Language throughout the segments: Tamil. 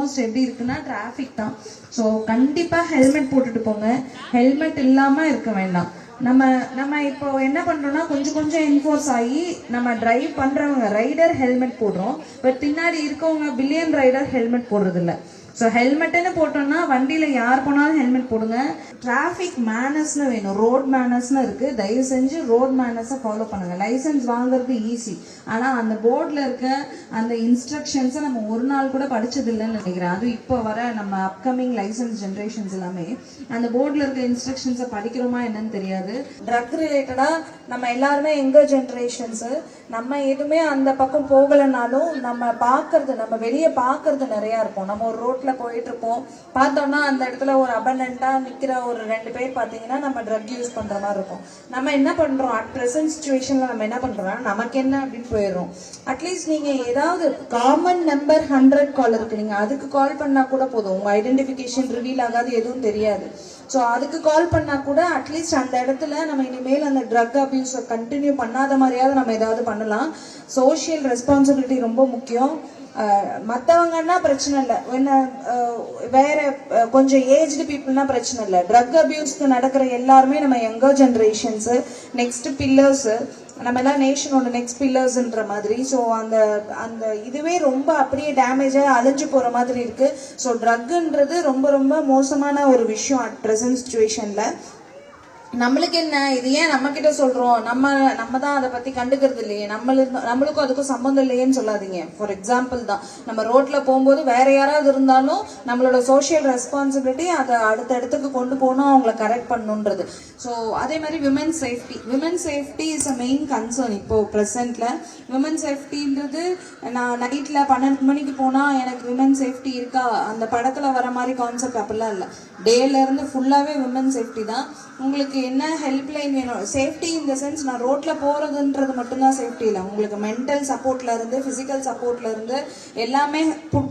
ஆல்மோஸ்ட் எப்படி இருக்குன்னா டிராஃபிக் தான். ஸோ கண்டிப்பாக ஹெல்மெட் போட்டுட்டு போங்க. ஹெல்மெட் இல்லாமல் இருக்க வேண்டாம். நம்ம இப்போ என்ன பண்றோம்னா கொஞ்சம் என்ஃபோர்ஸ் ஆகி நம்ம டிரைவ் பண்றவங்க ரைடர் ஹெல்மெட் போடுறோம். பட் பின்னாடி இருக்கவங்க பில்லியன் ரைடர் ஹெல்மெட் போடுறது இல்லை. ஸோ ஹெல்மெட்டுன்னு போட்டோம்னா வண்டியில் யார் போனாலும் ஹெல்மெட் போடுங்க. டிராஃபிக் மேனர்ஸ்னு வேணும், ரோட் மேனர்ஸ்னு இருக்குது. தயவு செஞ்சு ரோட் மேனர்ஸை ஃபாலோ பண்ணுங்கள். லைசன்ஸ் வாங்குறது ஈஸி, ஆனால் அந்த போர்டில் இருக்க அந்த இன்ஸ்ட்ரக்ஷன்ஸை நம்ம ஒரு நாள் கூட படித்ததில்லைன்னு நினைக்கிறேன். அதுவும் இப்போ வர நம்ம அப்கமிங் லைசன்ஸ் ஜென்ரேஷன்ஸ் எல்லாமே அந்த போர்டில் இருக்க இன்ஸ்ட்ரக்ஷன்ஸை படிக்கிறோமா என்னன்னு தெரியாது. ட்ரக் ரிலேட்டடாக நம்ம எல்லாருமே எங்கள் ஜென்ரேஷன்ஸு நம்ம எதுவுமே அந்த பக்கம் போகலைனாலும் நம்ம பார்க்கறது, நம்ம வெளியே பார்க்கறது நிறையா இருக்கும். நம்ம ஒரு ரோட்ல போயிட்டு இருப்போம், பார்த்தோம்னா அந்த இடத்துல ஒரு அபண்டன்ட்டா நிக்கிற ஒரு 2 பேர் பார்த்தீங்கன்னா நம்ம ட்ரக் யூஸ் பண்ற மாதிரி இருக்கும். நம்ம என்ன பண்றோம், அட் பிரசன்ட் சிச்சுவேஷன்ல நம்ம என்ன பண்றோம்னா நமக்கு என்ன அப்படின்னு போயிடுறோம். அட்லீஸ்ட் நீங்க ஏதாவது காமன் நம்பர் 100 கால் இருக்கு, நீங்க அதுக்கு கால் பண்ணா கூட போதும். உங்க ஐடென்டிஃபிகேஷன் ரிவீல் ஆகாது, எதுவும் தெரியாது. ஸோ அதுக்கு கால் பண்ணா கூட அட்லீஸ்ட் அந்த இடத்துல நம்ம இனிமேல் அந்த ட்ரக் அபியூஸை கண்டினியூ பண்ணாத மாதிரியாவது நம்ம ஏதாவது பண்ணலாம். சோஷியல் ரெஸ்பான்சிபிலிட்டி ரொம்ப முக்கியம். மற்றவங்கன்னா பிரச்சனை இல்லை, வேற கொஞ்சம் ஏஜ்டு பீப்புள்னா பிரச்சனை இல்லை. ட்ரக் அபியூஸ்க்கு நடக்கிற எல்லாருமே நம்ம யங்கர் ஜென்ரேஷன்ஸு, நெக்ஸ்ட் பில்லர்ஸு, நம்ம எல்லாம் நேஷனோட நெக்ஸ்ட் பில்லர்ஸ்ன்ற மாதிரி. ஸோ அந்த அந்த இதுவே ரொம்ப அப்படியே டேமேஜாக அழிஞ்சு போகிற மாதிரி இருக்கு. ஸோ ட்ரக்குன்றது ரொம்ப ரொம்ப மோசமான ஒரு விஷயம் அட் ப்ரெசன்ட் சிச்சுவேஷனில். நம்மளுக்கு என்ன, இது ஏன் நம்ம கிட்ட சொல்றோம், நம்ம தான் அதை பத்தி கண்டுக்கிறது இல்லையே, நம்மளுக்கும் அதுக்கும் சம்பந்தம் இல்லையேன்னு சொல்லாதீங்க. ஃபார் எக்ஸாம்பிள் தான், நம்ம ரோட்ல போகும்போது வேற யாராவது இருந்தாலும் நம்மளோட சோஷியல் ரெஸ்பான்சிபிலிட்டி அதை அடுத்த இடத்துக்கு கொண்டு போகணும், அவங்கள கரெக்ட் பண்ணணுன்றது. ஸோ அதே மாதிரி women safety is a main concern. இப்போ ப்ரெசென்ட்ல விமன் சேஃப்டின்றது, நான் நைட்ல 12 மணிக்கு போனா எனக்கு விமன் சேஃப்டி இருக்கா, அந்த படத்துல வர மாதிரி கான்செப்ட் அப்படிலாம் இல்லை. டேல இருந்து ஃபுல்லாவே விமன் சேஃப்டி தான். உங்களுக்கு என்ன ஹெல்ப்லைன் வேணும், சேஃப்டி இன் த சென்ஸ் நான் ரோட்ல போறதுன்றது மட்டும்தான் சேஃப்டி இல்லை, உங்களுக்கு மென்டல் சப்போர்ட்ல இருந்து பிசிக்கல் சப்போர்ட்ல இருந்து எல்லாமே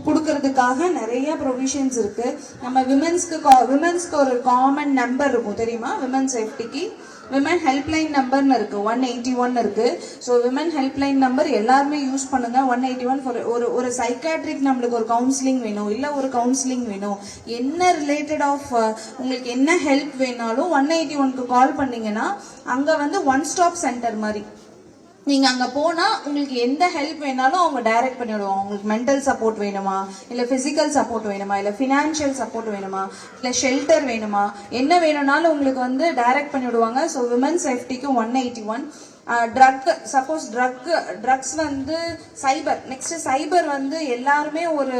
கொடுக்கறதுக்காக நிறைய ப்ரொவிஷன்ஸ் இருக்கு. நம்ம விமென்ஸ்க்கு ஒரு காமன் நம்பர் இருக்கும் தெரியுமா, விமன் சேஃப்டிக்கு விமன் ஹெல்ப்லைன் நம்பர்னு இருக்கு, 181 இருக்கு. ஸோ விமன் ஹெல்ப்லைன் நம்பர் எல்லாருமே யூஸ் பண்ணுங்க. 181 ஒரு சைக்காட்ரிக் நம்மளுக்கு ஒரு கவுன்சிலிங் வேணும், இல்லை ஒரு கவுன்சிலிங் வேணும், என்ன ரிலேட்டட் ஆஃப் உங்களுக்கு என்ன ஹெல்ப் வேணாலும் 181க்கு கால் பண்ணீங்கன்னா அங்கே வந்து ஒன் ஸ்டாப் சென்டர் மாதிரி நீங்கள் அங்கே போனால் உங்களுக்கு எந்த ஹெல்ப் வேணாலும் அவங்க டைரக்ட் பண்ணிவிடுவோம். உங்களுக்கு மென்டல் சப்போர்ட் வேணுமா, இல்லை ஃபிசிக்கல் சப்போர்ட் வேணுமா, இல்லை ஃபினான்ஷியல் சப்போர்ட் வேணுமா, இல்லை ஷெல்டர் வேணுமா, என்ன வேணும்னாலும் உங்களுக்கு வந்து டைரக்ட் பண்ணிவிடுவாங்க. ஸோ விமன் சேஃப்டிக்கு 181. ட்ரக்ஸ் வந்து சைபர் வந்து எல்லாருமே ஒரு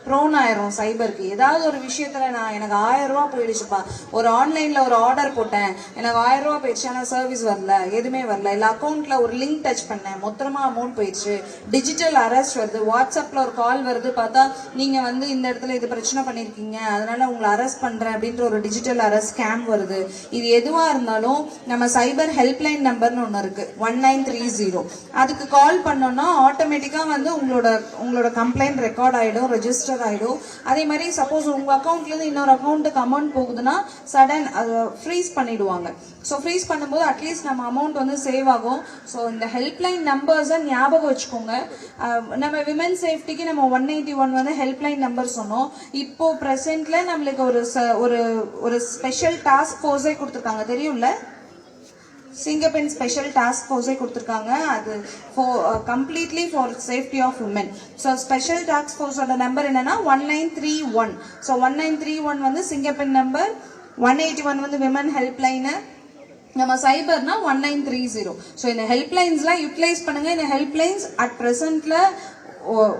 ப்ரோன் ஆயிரும் சைபருக்கு. ஏதாவது ஒரு விஷயத்துல எனக்கு 1000 ரூபா போயிடுச்சுப்பா, ஒரு ஆன்லைன்ல ஒரு ஆர்டர் போட்டேன், எனக்கு 1000 ரூபா போயிடுச்சு, ஆனால் சர்வீஸ் வரல, எதுவுமே வரல, இல்லை அக்கௌண்ட்ல ஒரு லிங்க் டச் பண்ணேன், மொத்தமா அமௌண்ட் போயிடுச்சு, டிஜிட்டல் அரெஸ்ட் வருது, வாட்ஸ்அப்ல ஒரு கால் வருது, பார்த்தா நீங்க வந்து இந்த இடத்துல இது பிரச்சனை பண்ணிருக்கீங்க, அதனால உங்களை அரெஸ்ட் பண்றேன் அப்படின்ற ஒரு டிஜிட்டல் அரெஸ்ட் ஸ்கேம் வருது. இது எதுவா இருந்தாலும் நம்ம சைபர் ஹெல்ப்லைன் நம்பர்னு ஒன்று இருக்கு, 1930. அதுக்கு கால் பண்ணோம்னா ஆட்டோமேட்டிக்கா வந்து உங்களோட கம்ப்ளைண்ட் ரெக்கார்ட் ஆயிடும், ரெஜிஸ்டர் ஆயிடும். அதே மாதிரி சப்போஸ் உங்க அக்கௌண்ட்ல இருந்து இன்னொரு அக்கௌண்ட்டுக்கு அமௌண்ட் போகுதுன்னா சடன் ஃப்ரீஸ் பண்ணிடுவாங்க. ஸோ ஃப்ரீஸ் பண்ணும்போது அட்லீஸ்ட் நம்ம அமௌண்ட் வந்து சேவ் ஆகும். ஸோ இந்த ஹெல்ப்லைன் நம்பர்ஸை ஞாபகம் வச்சுக்கோங்க. நம்ம விமன் சேஃப்டிக்கு நம்ம 181 வந்து ஹெல்ப்லைன் நம்பர் சொன்னோம். இப்போ ப்ரெசென்ட்ல நம்மளுக்கு ஒரு ஸ்பெஷல் டாஸ்க் ஃபோர்ஸே கொடுத்துருக்காங்க தெரியும்ல, சிங்கப்பெண் ஸ்பெஷல் டாஸ்க் ஃபோர்ஸே கொடுத்துருக்காங்க. அது completely for safety of women. So special task ஃபோர்ஸோட நம்பர் என்னன்னா 1931. ஸோ 1931 வந்து சிங்கப்பெண் நம்பர், 181 வந்து விமன் ஹெல்ப்லைனு, நம்ம சைபர்னா 1930. ஸோ இந்த ஹெல்ப்லைன்ஸ்லாம் யூட்டிலைஸ் பண்ணுங்க. இந்த ஹெல்ப்லைன்ஸ் அட் ப்ரெசென்ட்ல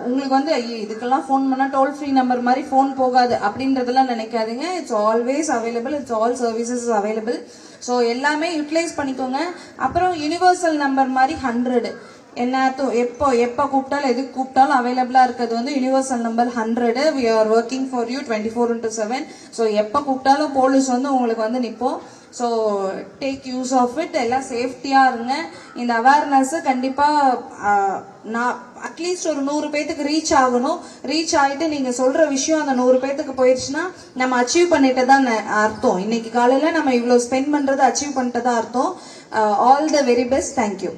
உங்களுக்கு வந்து இதுக்கெல்லாம் ஃபோன் பண்ணால் டோல் ஃப்ரீ நம்பர் மாதிரி ஃபோன் போகாது அப்படின்றதெல்லாம் நினைக்காதீங்க. It's always available, it's all services available. So எல்லாமே யூட்டிலைஸ் பண்ணிக்கோங்க. அப்புறம் யூனிவர்சல் நம்பர் மாதிரி 100, எப்போ கூப்பிட்டாலும் எதுக்கு கூப்பிட்டாலும் அவைலபிளாக இருக்கிறது வந்து universal number 100. We are working for you 24/7. So எப்போ கூப்பிட்டாலும் போலீஸ் வந்து உங்களுக்கு வந்து நிற்போம். So take use of it. எல்லாம் சேஃப்டியாக இருங்க. இந்த அவேர்னஸ்ஸு கண்டிப்பாக நான் அட்லீஸ்ட் ஒரு 100 பேத்துக்கு ரீச் ஆகணும். ரீச் ஆகிட்டு நீங்கள் சொல்கிற விஷயம் அந்த 100 பேத்துக்கு போயிடுச்சுன்னா நம்ம அச்சீவ் பண்ணிட்டு தான் அர்த்தம். இன்னைக்கு காலையில் நம்ம இவ்வளோ ஸ்பெண்ட் பண்ணுறது அச்சீவ் பண்ணிட்டு தான் அர்த்தம். All the very best. Thank you.